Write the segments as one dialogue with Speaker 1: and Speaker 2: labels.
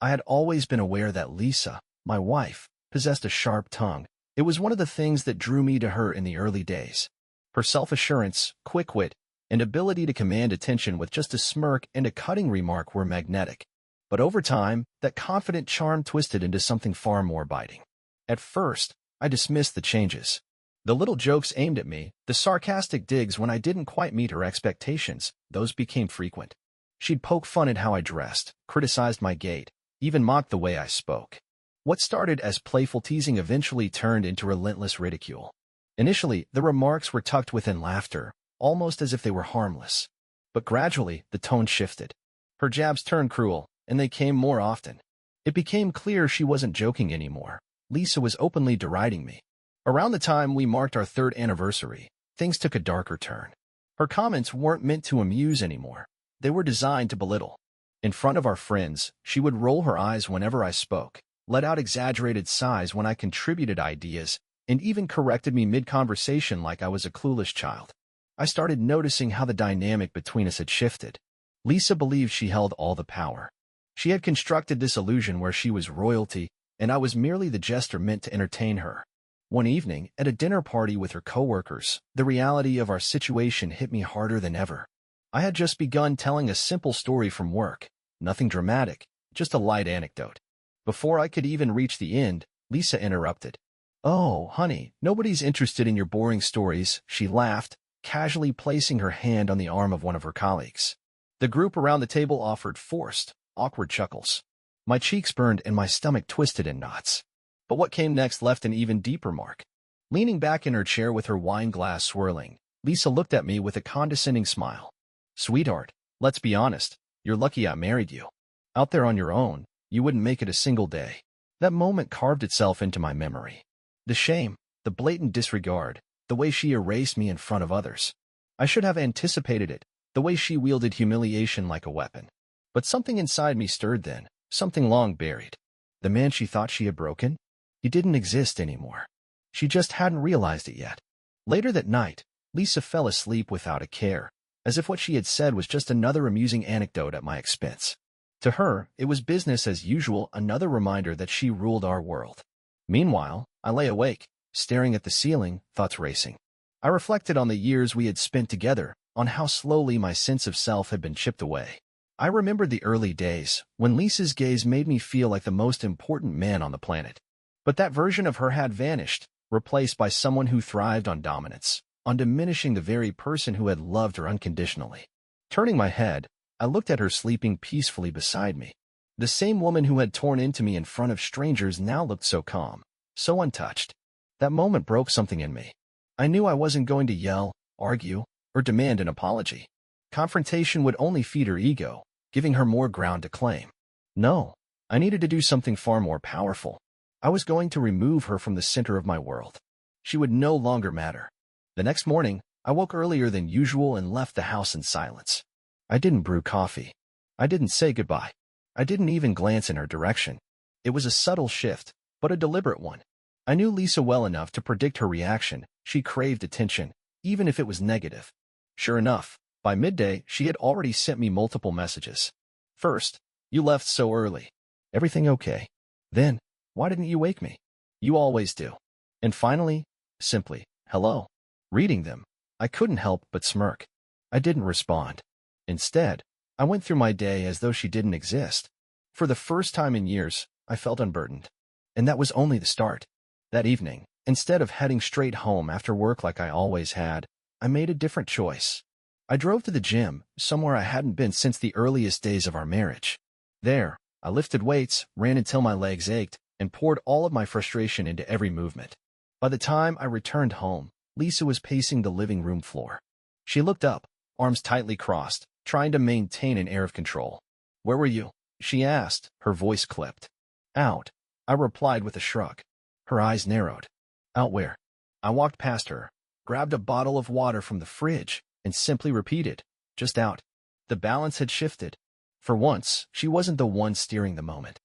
Speaker 1: I had always been aware that Lisa, my wife, possessed a sharp tongue. It was one of the things that drew me to her in the early days. Her self-assurance, quick wit, and ability to command attention with just a smirk and a cutting remark were magnetic. But over time, that confident charm twisted into something far more biting. At first, I dismissed the changes. The little jokes aimed at me, the sarcastic digs when I didn't quite meet her expectations, those became frequent. She'd poke fun at how I dressed, criticized my gait, even mocked the way I spoke. What started as playful teasing eventually turned into relentless ridicule. Initially, the remarks were tucked within laughter, almost as if they were harmless. But gradually, the tone shifted. Her jabs turned cruel, and they came more often. It became clear she wasn't joking anymore. Lisa was openly deriding me. Around the time we marked our third anniversary, things took a darker turn. Her comments weren't meant to amuse anymore. They were designed to belittle. In front of our friends, she would roll her eyes whenever I spoke, let out exaggerated sighs when I contributed ideas, and even corrected me mid-conversation like I was a clueless child. I started noticing how the dynamic between us had shifted. Lisa believed she held all the power. She had constructed this illusion where she was royalty, and I was merely the jester meant to entertain her. One evening, at a dinner party with her coworkers, the reality of our situation hit me harder than ever. I had just begun telling a simple story from work, nothing dramatic, just a light anecdote. Before I could even reach the end, Lisa interrupted. "Oh, honey, nobody's interested in your boring stories," she laughed, casually placing her hand on the arm of one of her colleagues. The group around the table offered forced, awkward chuckles. My cheeks burned and my stomach twisted in knots. But what came next left an even deeper mark. Leaning back in her chair with her wine glass swirling, Lisa looked at me with a condescending smile. "Sweetheart, let's be honest, you're lucky I married you. Out there on your own, you wouldn't make it a single day." That moment carved itself into my memory. The shame, the blatant disregard, the way she erased me in front of others. I should have anticipated it, the way she wielded humiliation like a weapon. But something inside me stirred then, something long buried. The man she thought she had broken? He didn't exist anymore. She just hadn't realized it yet. Later that night, Lisa fell asleep without a care, as if what she had said was just another amusing anecdote at my expense. To her, it was business as usual, another reminder that she ruled our world. Meanwhile, I lay awake, staring at the ceiling, thoughts racing. I reflected on the years we had spent together, on how slowly my sense of self had been chipped away. I remembered the early days, when Lisa's gaze made me feel like the most important man on the planet. But that version of her had vanished, replaced by someone who thrived on dominance, on diminishing the very person who had loved her unconditionally. Turning my head, I looked at her sleeping peacefully beside me. The same woman who had torn into me in front of strangers now looked so calm, so untouched. That moment broke something in me. I knew I wasn't going to yell, argue, or demand an apology. Confrontation would only feed her ego, giving her more ground to claim. No, I needed to do something far more powerful. I was going to remove her from the center of my world. She would no longer matter. The next morning, I woke earlier than usual and left the house in silence. I didn't brew coffee. I didn't say goodbye. I didn't even glance in her direction. It was a subtle shift, but a deliberate one. I knew Lisa well enough to predict her reaction. She craved attention, even if it was negative. Sure enough, by midday, she had already sent me multiple messages. First, "You left so early. Everything okay?" Then, "Why didn't you wake me? You always do." And finally, simply, "Hello." Reading them, I couldn't help but smirk. I didn't respond. Instead, I went through my day as though she didn't exist. For the first time in years, I felt unburdened. And that was only the start. That evening, instead of heading straight home after work like I always had, I made a different choice. I drove to the gym, somewhere I hadn't been since the earliest days of our marriage. There, I lifted weights, ran until my legs ached, and poured all of my frustration into every movement. By the time I returned home, Lisa was pacing the living room floor. She looked up, arms tightly crossed, trying to maintain an air of control. "Where were you?" she asked, her voice clipped. "Out," I replied with a shrug. Her eyes narrowed. "Out where?" I walked past her, grabbed a bottle of water from the fridge, and simply repeated, "Just out." The balance had shifted. For once, she wasn't the one steering the moment.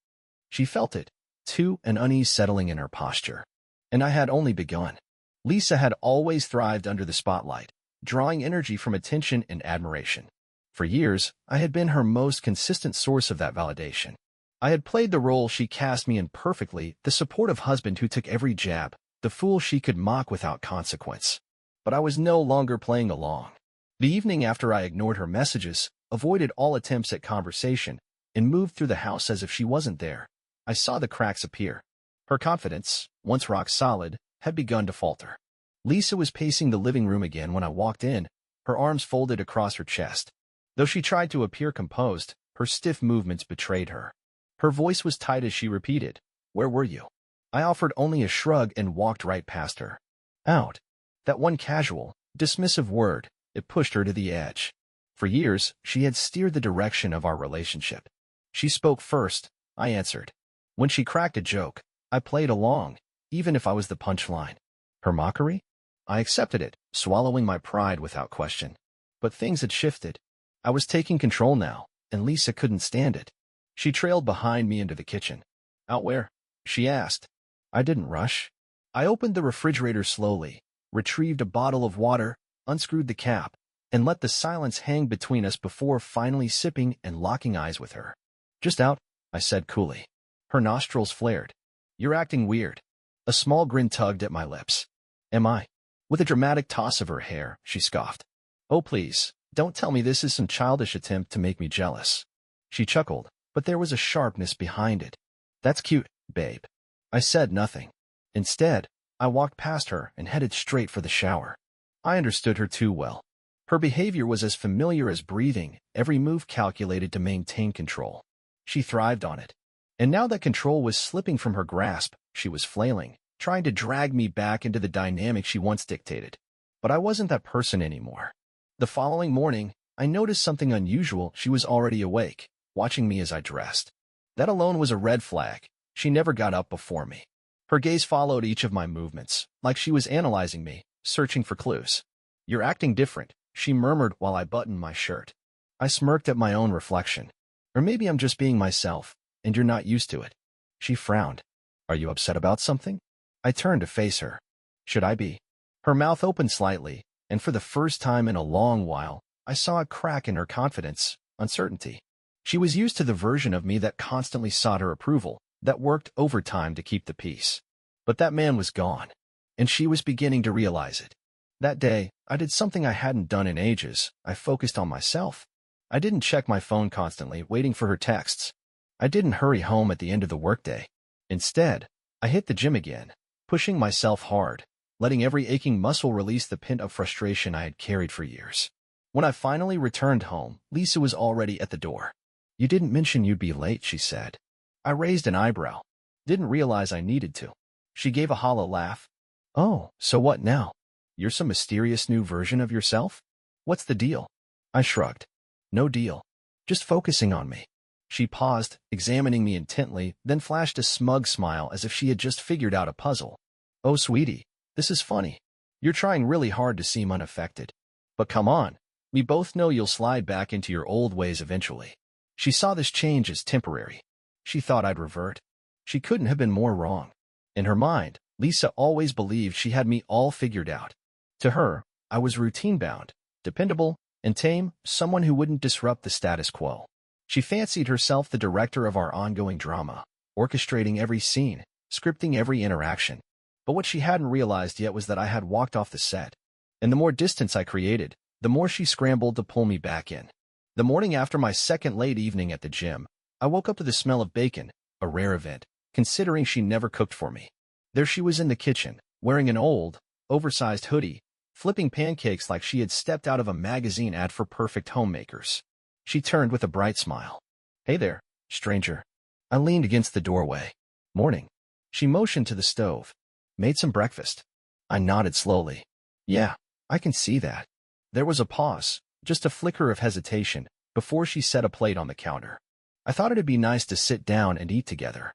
Speaker 1: She felt it, too, an unease settling in her posture. And I had only begun. Lisa had always thrived under the spotlight, drawing energy from attention and admiration. For years, I had been her most consistent source of that validation. I had played the role she cast me in perfectly, the supportive husband who took every jab, the fool she could mock without consequence. But I was no longer playing along. The evening after I ignored her messages, avoided all attempts at conversation, and moved through the house as if she wasn't there, I saw the cracks appear. Her confidence, once rock solid, had begun to falter. Lisa was pacing the living room again when I walked in, her arms folded across her chest. Though she tried to appear composed, her stiff movements betrayed her. Her voice was tight as she repeated, "Where were you?" I offered only a shrug and walked right past her. Out. That one casual, dismissive word, it pushed her to the edge. For years, she had steered the direction of our relationship. She spoke first, I answered. When she cracked a joke, I played along, even if I was the punchline. Her mockery? I accepted it, swallowing my pride without question. But things had shifted. I was taking control now, and Lisa couldn't stand it. She trailed behind me into the kitchen. Out where? She asked. I didn't rush. I opened the refrigerator slowly, retrieved a bottle of water, unscrewed the cap, and let the silence hang between us before finally sipping and locking eyes with her. Just out, I said coolly. Her nostrils flared. You're acting weird. A small grin tugged at my lips. Am I? With a dramatic toss of her hair, she scoffed. Oh please, don't tell me this is some childish attempt to make me jealous. She chuckled, but there was a sharpness behind it. That's cute, babe. I said nothing. Instead, I walked past her and headed straight for the shower. I understood her too well. Her behavior was as familiar as breathing, every move calculated to maintain control. She thrived on it. And now that control was slipping from her grasp, she was flailing, trying to drag me back into the dynamic she once dictated. But I wasn't that person anymore. The following morning, I noticed something unusual. She was already awake, watching me as I dressed. That alone was a red flag. She never got up before me. Her gaze followed each of my movements, like she was analyzing me, searching for clues. You're acting different, she murmured while I buttoned my shirt. I smirked at my own reflection. Or maybe I'm just being myself, and you're not used to it. She frowned. Are you upset about something? I turned to face her. Should I be? Her mouth opened slightly, and for the first time in a long while, I saw a crack in her confidence, uncertainty. She was used to the version of me that constantly sought her approval, that worked overtime to keep the peace. But that man was gone, and she was beginning to realize it. That day, I did something I hadn't done in ages. I focused on myself. I didn't check my phone constantly, waiting for her texts. I didn't hurry home at the end of the workday. Instead, I hit the gym again, pushing myself hard, letting every aching muscle release the pent-up frustration I had carried for years. When I finally returned home, Lisa was already at the door. You didn't mention you'd be late, she said. I raised an eyebrow. Didn't realize I needed to. She gave a hollow laugh. Oh, so what now? You're some mysterious new version of yourself? What's the deal? I shrugged. No deal. Just focusing on me. She paused, examining me intently, then flashed a smug smile as if she had just figured out a puzzle. Oh, sweetie, this is funny. You're trying really hard to seem unaffected. But come on, we both know you'll slide back into your old ways eventually. She saw this change as temporary. She thought I'd revert. She couldn't have been more wrong. In her mind, Lisa always believed she had me all figured out. To her, I was routine-bound, dependable, and tame, someone who wouldn't disrupt the status quo. She fancied herself the director of our ongoing drama, orchestrating every scene, scripting every interaction. But what she hadn't realized yet was that I had walked off the set. And the more distance I created, the more she scrambled to pull me back in. The morning after my second late evening at the gym, I woke up to the smell of bacon, a rare event, considering she never cooked for me. There she was in the kitchen, wearing an old, oversized hoodie, flipping pancakes like she had stepped out of a magazine ad for perfect homemakers. She turned with a bright smile. Hey there, stranger. I leaned against the doorway. Morning. She motioned to the stove. Made some breakfast. I nodded slowly. Yeah, I can see that. There was a pause, just a flicker of hesitation, before she set a plate on the counter. I thought it'd be nice to sit down and eat together.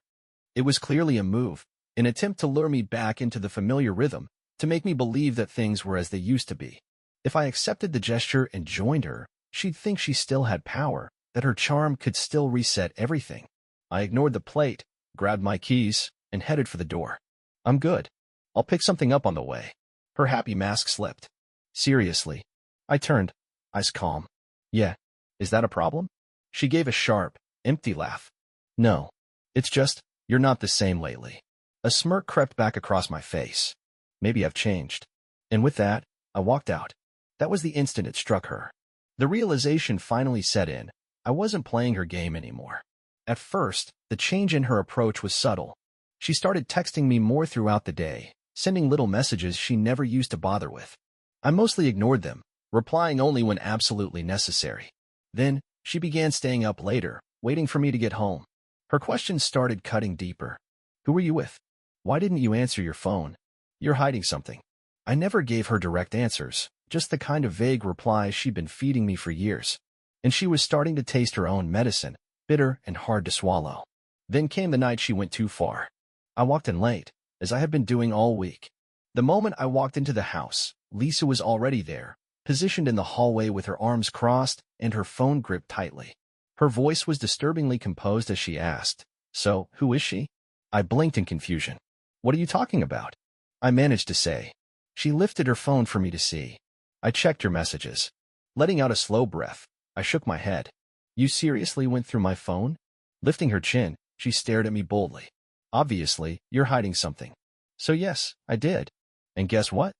Speaker 1: It was clearly a move, an attempt to lure me back into the familiar rhythm, to make me believe that things were as they used to be. If I accepted the gesture and joined her, she'd think she still had power, that her charm could still reset everything. I ignored the plate, grabbed my keys, and headed for the door. I'm good. I'll pick something up on the way. Her happy mask slipped. Seriously. I turned, eyes calm. Yeah. Is that a problem? She gave a sharp, empty laugh. No. It's just, you're not the same lately. A smirk crept back across my face. Maybe I've changed. And with that, I walked out. That was the instant it struck her. The realization finally set in. I wasn't playing her game anymore. At first, the change in her approach was subtle. She started texting me more throughout the day, sending little messages she never used to bother with. I mostly ignored them, replying only when absolutely necessary. Then, she began staying up later, waiting for me to get home. Her questions started cutting deeper. Who were you with? Why didn't you answer your phone? You're hiding something. I never gave her direct answers, just the kind of vague replies she'd been feeding me for years. And she was starting to taste her own medicine, bitter and hard to swallow. Then came the night she went too far. I walked in late, as I had been doing all week. The moment I walked into the house, Lisa was already there, positioned in the hallway with her arms crossed and her phone gripped tightly. Her voice was disturbingly composed as she asked, "So, who is she?" I blinked in confusion. "What are you talking about?" I managed to say. She lifted her phone for me to see. "I checked your messages." Letting out a slow breath, I shook my head. "You seriously went through my phone?" Lifting her chin, she stared at me boldly. "Obviously, you're hiding something." "So yes, I did. And guess what?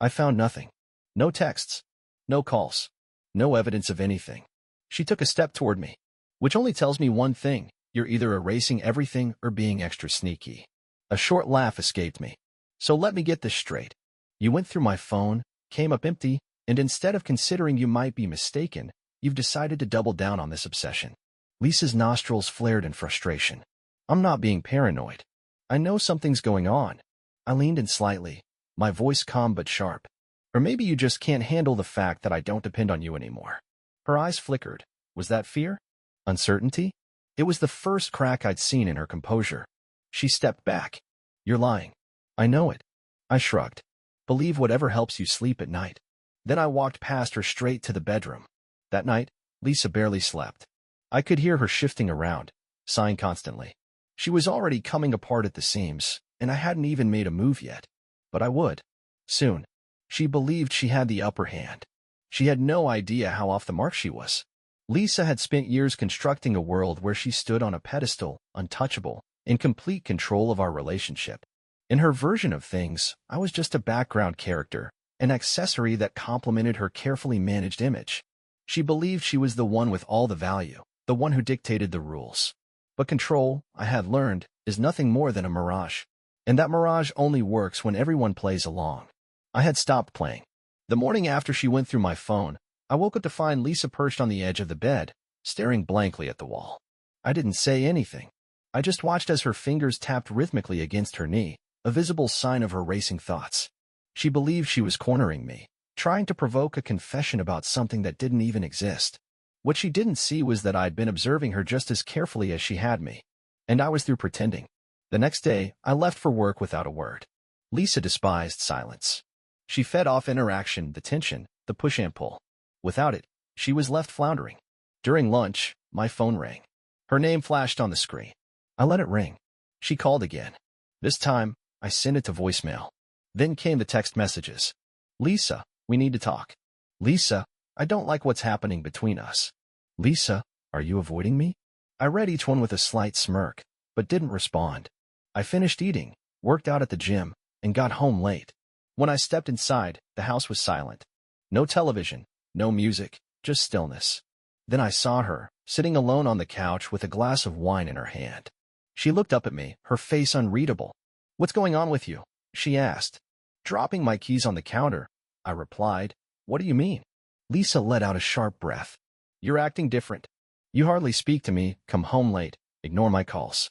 Speaker 1: I found nothing. No texts. No calls. No evidence of anything." She took a step toward me. "Which only tells me one thing. You're either erasing everything or being extra sneaky." A short laugh escaped me. "So let me get this straight. You went through my phone, came up empty, and instead of considering you might be mistaken, you've decided to double down on this obsession." Lisa's nostrils flared in frustration. "I'm not being paranoid. I know something's going on." I leaned in slightly, my voice calm but sharp. "Or maybe you just can't handle the fact that I don't depend on you anymore." Her eyes flickered. Was that fear? Uncertainty? It was the first crack I'd seen in her composure. She stepped back. "You're lying." "I know it." I shrugged. "Believe whatever helps you sleep at night." Then I walked past her straight to the bedroom. That night, Lisa barely slept. I could hear her shifting around, sighing constantly. She was already coming apart at the seams, and I hadn't even made a move yet. But I would. Soon. She believed she had the upper hand. She had no idea how off the mark she was. Lisa had spent years constructing a world where she stood on a pedestal, untouchable, in complete control of our relationship. In her version of things, I was just a background character, an accessory that complemented her carefully managed image. She believed she was the one with all the value, the one who dictated the rules. But control, I had learned, is nothing more than a mirage. And that mirage only works when everyone plays along. I had stopped playing. The morning after she went through my phone, I woke up to find Lisa perched on the edge of the bed, staring blankly at the wall. I didn't say anything. I just watched as her fingers tapped rhythmically against her knee, a visible sign of her racing thoughts. She believed she was cornering me, trying to provoke a confession about something that didn't even exist. What she didn't see was that I'd been observing her just as carefully as she had me. And I was through pretending. The next day, I left for work without a word. Lisa despised silence. She fed off interaction, the tension, the push and pull. Without it, she was left floundering. During lunch, my phone rang. Her name flashed on the screen. I let it ring. She called again. This time, I sent it to voicemail. Then came the text messages. "Lisa, we need to talk." "Lisa, I don't like what's happening between us." "Lisa, are you avoiding me?" I read each one with a slight smirk, but didn't respond. I finished eating, worked out at the gym, and got home late. When I stepped inside, the house was silent. No television, no music, just stillness. Then I saw her, sitting alone on the couch with a glass of wine in her hand. She looked up at me, her face unreadable. "What's going on with you?" she asked. Dropping my keys on the counter, I replied, "What do you mean?" Lisa let out a sharp breath. "You're acting different. You hardly speak to me, come home late, ignore my calls."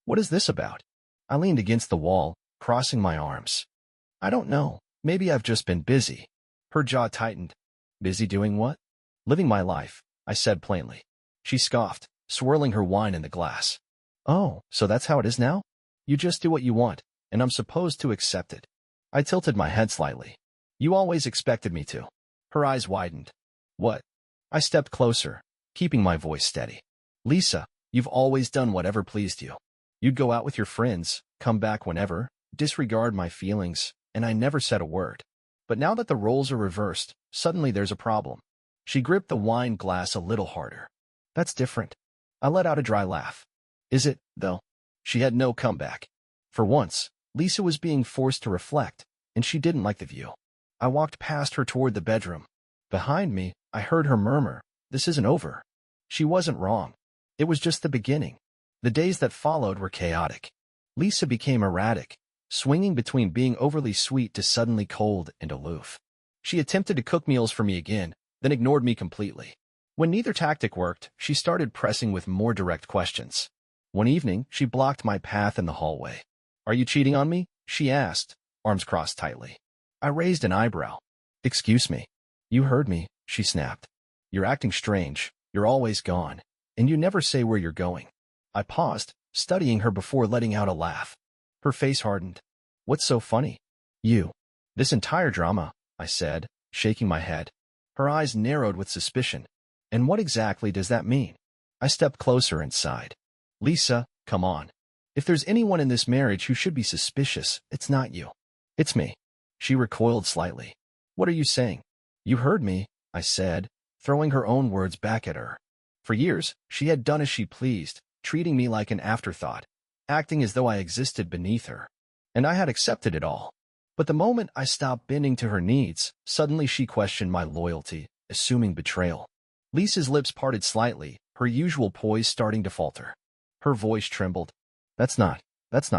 Speaker 1: "What is this about?" I leaned against the wall, crossing my arms. "I don't know. Maybe I've just been busy." Her jaw tightened. "Busy doing what?" "Living my life," I said plainly. She scoffed, swirling her wine in the glass. "Oh, so that's how it is now? You just do what you want, and I'm supposed to accept it." I tilted my head slightly. "You always expected me to." Her eyes widened. "What?" I stepped closer, keeping my voice steady. "Lisa, you've always done whatever pleased you. You'd go out with your friends, come back whenever, disregard my feelings, and I never said a word. But now that the roles are reversed, suddenly there's a problem." She gripped the wine glass a little harder. "That's different." I let out a dry laugh. Is it, though? She had no comeback. For once, Lisa was being forced to reflect, and she didn't like the view. I walked past her toward the bedroom. Behind me, I heard her murmur, "This isn't over." She wasn't wrong. It was just the beginning. The days that followed were chaotic. Lisa became erratic, swinging between being overly sweet to suddenly cold and aloof. She attempted to cook meals for me again, then ignored me completely. When neither tactic worked, she started pressing with more direct questions. One evening, she blocked my path in the hallway. "Are you cheating on me?" she asked, arms crossed tightly. I raised an eyebrow. "Excuse me." "You heard me," she snapped. "You're acting strange, you're always gone, and you never say where you're going." I paused, studying her before letting out a laugh. Her face hardened. "What's so funny?" "You." "This entire drama," I said, shaking my head. Her eyes narrowed with suspicion. "And what exactly does that mean?" I stepped closer and sighed. "Lisa, come on. If there's anyone in this marriage who should be suspicious, it's not you. It's me." She recoiled slightly. "What are you saying?" "You heard me," I said, throwing her own words back at her. For years, she had done as she pleased, treating me like an afterthought, acting as though I existed beneath her. And I had accepted it all. But the moment I stopped bending to her needs, suddenly she questioned my loyalty, assuming betrayal. Lisa's lips parted slightly, her usual poise starting to falter. Her voice trembled. That's not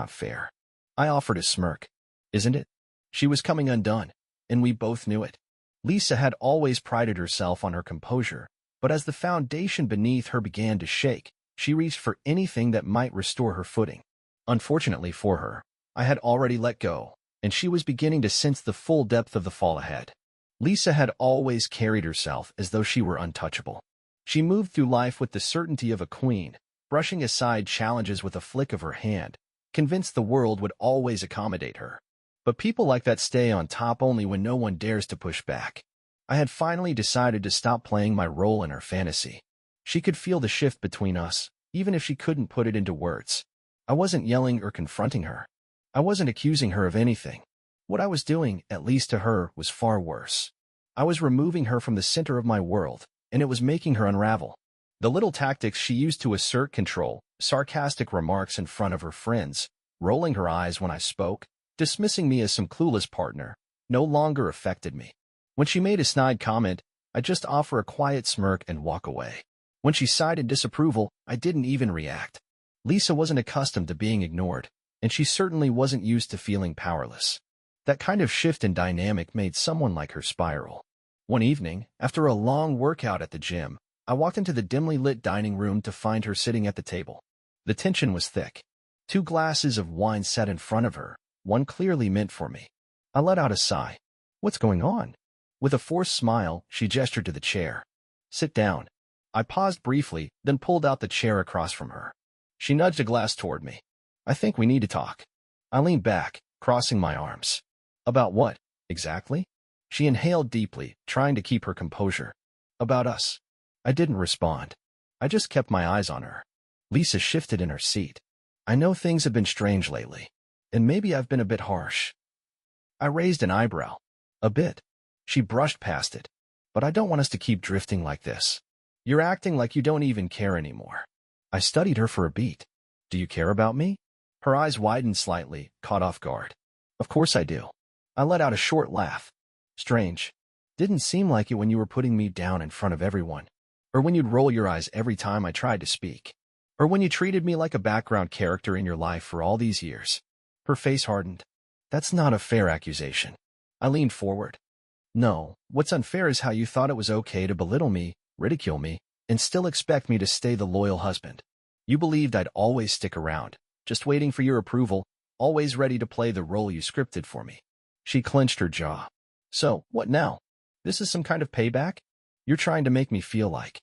Speaker 1: fair." I offered a smirk. "Isn't it?" She was coming undone, and we both knew it. Lisa had always prided herself on her composure, but as the foundation beneath her began to shake, she reached for anything that might restore her footing. Unfortunately for her, I had already let go, and she was beginning to sense the full depth of the fall ahead. Lisa had always carried herself as though she were untouchable. She moved through life with the certainty of a queen, brushing aside challenges with a flick of her hand, convinced the world would always accommodate her. But people like that stay on top only when no one dares to push back. I had finally decided to stop playing my role in her fantasy. She could feel the shift between us, even if she couldn't put it into words. I wasn't yelling or confronting her. I wasn't accusing her of anything. What I was doing, at least to her, was far worse. I was removing her from the center of my world, and it was making her unravel. The little tactics she used to assert control, sarcastic remarks in front of her friends, rolling her eyes when I spoke, dismissing me as some clueless partner, no longer affected me. When she made a snide comment, I'd just offer a quiet smirk and walk away. When she sighed in disapproval, I didn't even react. Lisa wasn't accustomed to being ignored, and she certainly wasn't used to feeling powerless. That kind of shift in dynamic made someone like her spiral. One evening, after a long workout at the gym, I walked into the dimly lit dining room to find her sitting at the table. The tension was thick. 2 glasses of wine sat in front of her, one clearly meant for me. I let out a sigh. "What's going on?" With a forced smile, she gestured to the chair. "Sit down." I paused briefly, then pulled out the chair across from her. She nudged a glass toward me. "I think we need to talk." I leaned back, crossing my arms. "About what, exactly?" She inhaled deeply, trying to keep her composure. "About us." I didn't respond. I just kept my eyes on her. Lisa shifted in her seat. "I know things have been strange lately, and maybe I've been a bit harsh." I raised an eyebrow. "A bit." She brushed past it. "But I don't want us to keep drifting like this. You're acting like you don't even care anymore." I studied her for a beat. "Do you care about me?" Her eyes widened slightly, caught off guard. "Of course I do." I let out a short laugh. "Strange. Didn't seem like it when you were putting me down in front of everyone. Or when you'd roll your eyes every time I tried to speak. Or when you treated me like a background character in your life for all these years." Her face hardened. "That's not a fair accusation." I leaned forward. "No, what's unfair is how you thought it was okay to belittle me, ridicule me, and still expect me to stay the loyal husband. You believed I'd always stick around, just waiting for your approval, always ready to play the role you scripted for me." She clenched her jaw. "So, what now? This is some kind of payback? You're trying to make me feel like—"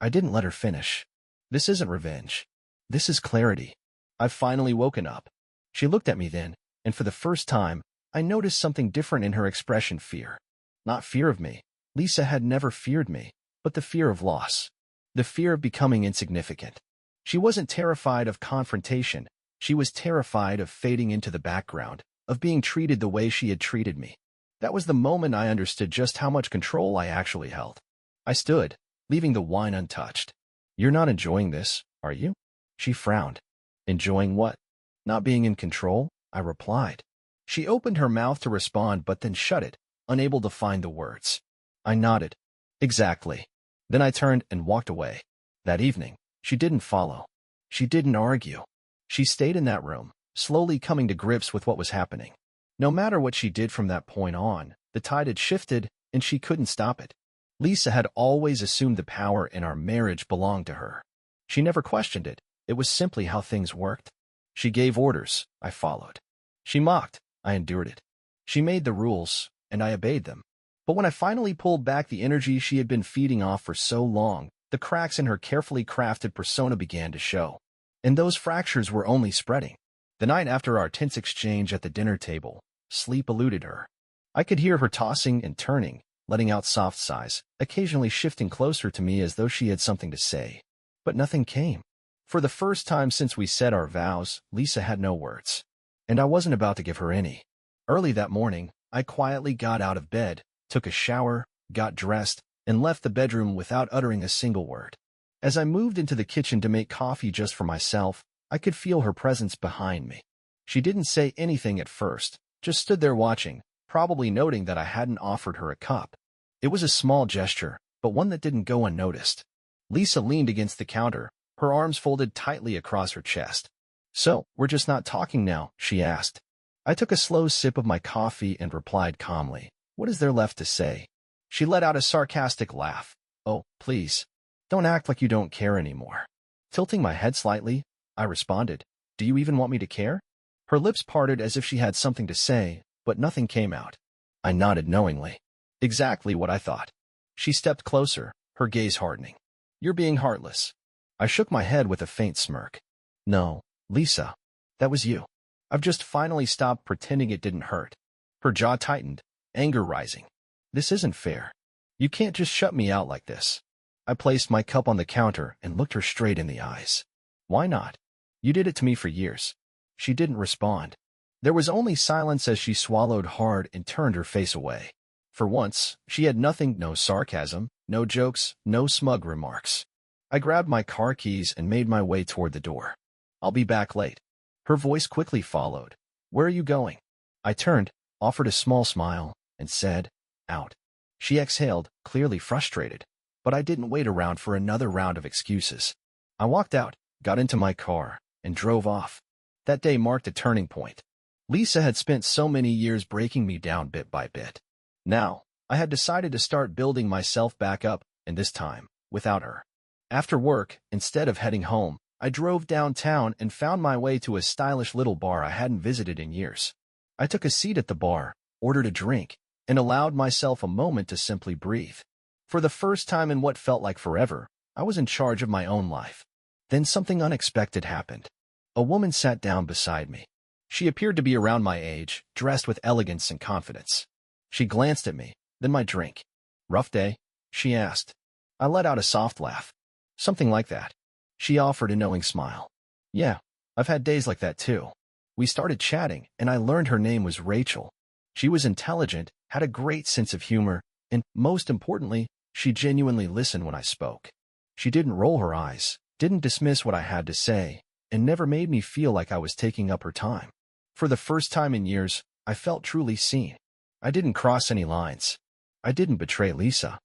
Speaker 1: I didn't let her finish. "This isn't revenge. This is clarity. I've finally woken up." She looked at me then, and for the first time, I noticed something different in her expression: fear. Not fear of me. Lisa had never feared me, but the fear of loss. The fear of becoming insignificant. She wasn't terrified of confrontation. She was terrified of fading into the background, of being treated the way she had treated me. That was the moment I understood just how much control I actually held. I stood, leaving the wine untouched. "You're not enjoying this, are you?" She frowned. Enjoying what? Not being in control? I replied. She opened her mouth to respond but then shut it, unable to find the words. I nodded. Exactly. Then I turned and walked away. That evening, she didn't follow. She didn't argue. She stayed in that room, slowly coming to grips with what was happening. No matter what she did from that point on, the tide had shifted and she couldn't stop it. Lisa had always assumed the power in our marriage belonged to her. She never questioned it. It was simply how things worked. She gave orders. I followed. She mocked. I endured it. She made the rules, and I obeyed them. But when I finally pulled back the energy she had been feeding off for so long, the cracks in her carefully crafted persona began to show. And those fractures were only spreading. The night after our tense exchange at the dinner table, sleep eluded her. I could hear her tossing and turning, letting out soft sighs, occasionally shifting closer to me as though she had something to say. But nothing came. For the first time since we said our vows, Lisa had no words. And I wasn't about to give her any. Early that morning, I quietly got out of bed, took a shower, got dressed, and left the bedroom without uttering a single word. As I moved into the kitchen to make coffee just for myself, I could feel her presence behind me. She didn't say anything at first, just stood there watching, probably noting that I hadn't offered her a cup. It was a small gesture, but one that didn't go unnoticed. Lisa leaned against the counter, her arms folded tightly across her chest. "So, we're just not talking now?" she asked. I took a slow sip of my coffee and replied calmly, "What is there left to say?" She let out a sarcastic laugh. "Oh, please. Don't act like you don't care anymore." Tilting my head slightly, I responded, "Do you even want me to care?" Her lips parted as if she had something to say, but nothing came out. I nodded knowingly. Exactly what I thought. She stepped closer, her gaze hardening. "You're being heartless." I shook my head with a faint smirk. "No, Lisa. That was you. I've just finally stopped pretending it didn't hurt." Her jaw tightened, anger rising. "This isn't fair. You can't just shut me out like this." I placed my cup on the counter and looked her straight in the eyes. "Why not? You did it to me for years." She didn't respond. There was only silence as she swallowed hard and turned her face away. For once, she had nothing, no sarcasm, no jokes, no smug remarks. I grabbed my car keys and made my way toward the door. "I'll be back late." Her voice quickly followed. "Where are you going?" I turned, offered a small smile, and said, "Out." She exhaled, clearly frustrated, but I didn't wait around for another round of excuses. I walked out, got into my car, and drove off. That day marked a turning point. Lisa had spent so many years breaking me down bit by bit. Now, I had decided to start building myself back up, and this time, without her. After work, instead of heading home, I drove downtown and found my way to a stylish little bar I hadn't visited in years. I took a seat at the bar, ordered a drink, and allowed myself a moment to simply breathe. For the first time in what felt like forever, I was in charge of my own life. Then something unexpected happened. A woman sat down beside me. She appeared to be around my age, dressed with elegance and confidence. She glanced at me, then my drink. "Rough day?" she asked. I let out a soft laugh. "Something like that." She offered a knowing smile. "Yeah, I've had days like that too." We started chatting, and I learned her name was Rachel. She was intelligent, had a great sense of humor, and, most importantly, she genuinely listened when I spoke. She didn't roll her eyes, didn't dismiss what I had to say, and never made me feel like I was taking up her time. For the first time in years, I felt truly seen. I didn't cross any lines. I didn't betray Lisa.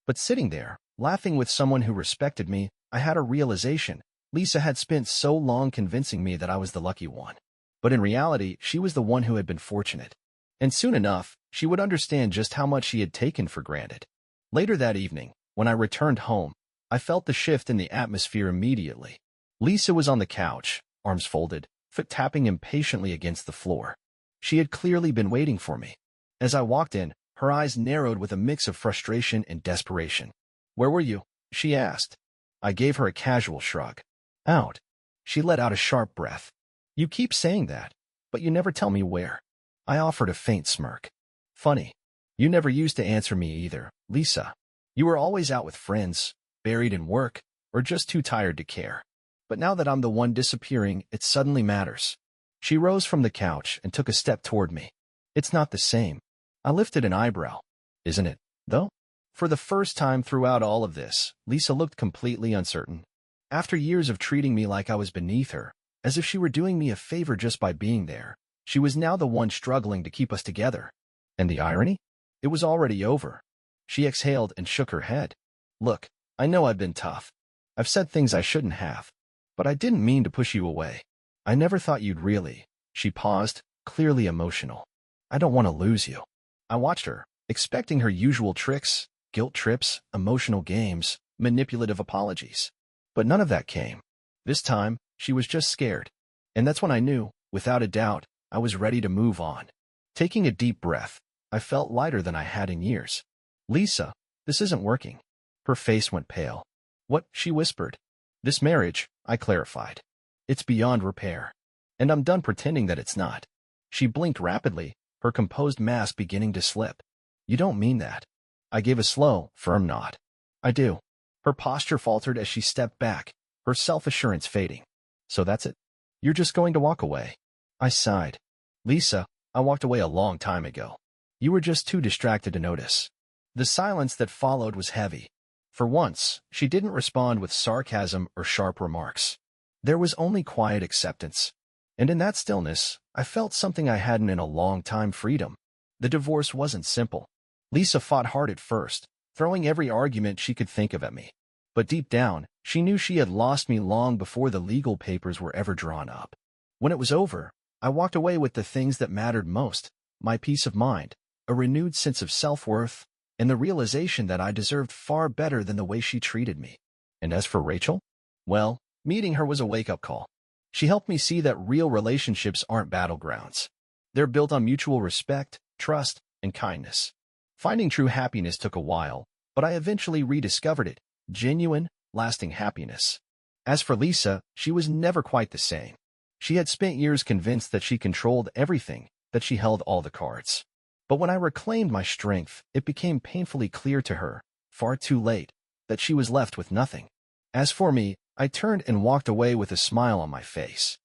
Speaker 1: But sitting there, laughing with someone who respected me, I had a realization. Lisa had spent so long convincing me that I was the lucky one. But in reality, she was the one who had been fortunate. And soon enough, she would understand just how much she had taken for granted. Later that evening, when I returned home, I felt the shift in the atmosphere immediately. Lisa was on the couch, arms folded, foot tapping impatiently against the floor. She had clearly been waiting for me. As I walked in, her eyes narrowed with a mix of frustration and desperation. "Where were you?" she asked. I gave her a casual shrug. "Out." She let out a sharp breath. "You keep saying that, but you never tell me where." I offered a faint smirk. "Funny. You never used to answer me either, Lisa. You were always out with friends, buried in work, or just too tired to care. But now that I'm the one disappearing, it suddenly matters." She rose from the couch and took a step toward me. "It's not the same." I lifted an eyebrow. "Isn't it, though?" For the first time throughout all of this, Lisa looked completely uncertain. After years of treating me like I was beneath her, as if she were doing me a favor just by being there, she was now the one struggling to keep us together. And the irony? It was already over. She exhaled and shook her head. Look, I know I've been tough. I've said things I shouldn't have. But I didn't mean to push you away. I never thought you'd really. She paused, clearly emotional. I don't want to lose you. I watched her, expecting her usual tricks, guilt trips, emotional games, manipulative apologies. But none of that came. This time, she was just scared. And that's when I knew, without a doubt, I was ready to move on. Taking a deep breath, I felt lighter than I had in years. Lisa, this isn't working. Her face went pale. What? She whispered. This marriage, I clarified. It's beyond repair. And I'm done pretending that it's not. She blinked rapidly, her composed mask beginning to slip. You don't mean that. I gave a slow, firm nod. I do. Her posture faltered as she stepped back, her self-assurance fading. So that's it? You're just going to walk away? I sighed. Lisa, I walked away a long time ago. You were just too distracted to notice. The silence that followed was heavy. For once, she didn't respond with sarcasm or sharp remarks. There was only quiet acceptance. And in that stillness, I felt something I hadn't in a long time: freedom. The divorce wasn't simple. Lisa fought hard at first, throwing every argument she could think of at me. But deep down, she knew she had lost me long before the legal papers were ever drawn up. When it was over, I walked away with the things that mattered most: my peace of mind, a renewed sense of self-worth, and the realization that I deserved far better than the way she treated me. And as for Rachel? Well, meeting her was a wake-up call. She helped me see that real relationships aren't battlegrounds. They're built on mutual respect, trust, and kindness. Finding true happiness took a while, but I eventually rediscovered it: genuine, lasting happiness. As for Lisa, she was never quite the same. She had spent years convinced that she controlled everything, that she held all the cards. But when I reclaimed my strength, it became painfully clear to her, far too late, that she was left with nothing. As for me, I turned and walked away with a smile on my face.